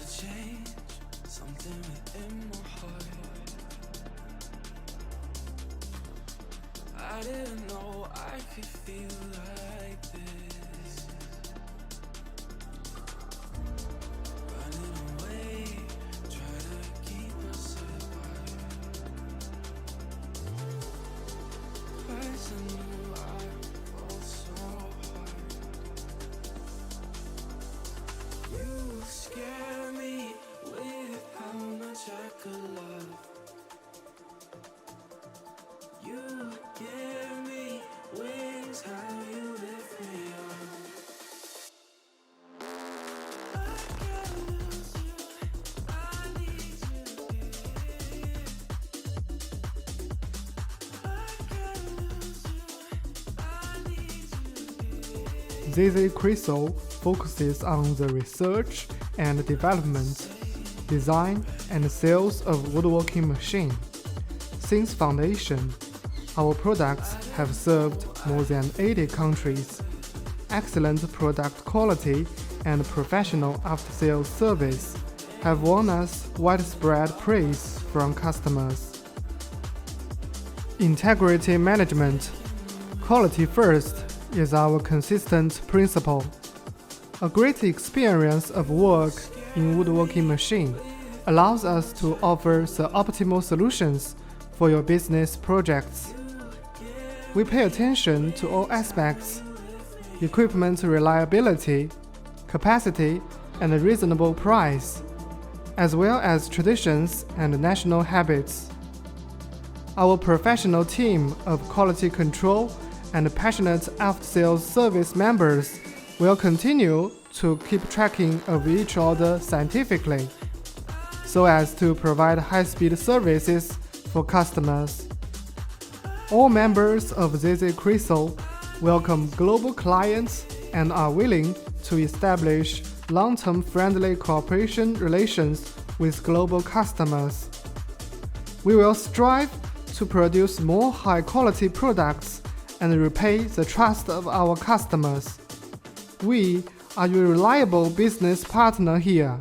change something within my heart. I didn't know I could feel like this. Running away, try to keep us apart. Twice I knew I fall so hard. You scare me with how much I could love. You give me wings, how you lift me up. I can't lose you, I need you here. I can't lose you, I need you here. ZZ Crystal focuses on the research and development, design and sales of woodworking machines. Since foundation, our products have served more than 80 countries. Excellent product quality and professional after-sales service have won us widespread praise from customers. Integrity management. Quality first is our consistent principle. A great experience of work in woodworking machine allows us to offer the optimal solutions for your business projects. We pay attention to all aspects: equipment reliability, capacity, and a reasonable price, as well as traditions and national habits. Our professional team of quality control and passionate after-sales service members will continue to keep tracking of each order scientifically, so as to provide high-speed services for customers. All members of ZZ Crystal welcome global clients and are willing to establish long-term friendly cooperation relations with global customers. We will strive to produce more high-quality products and repay the trust of our customers. We are your reliable business partner here.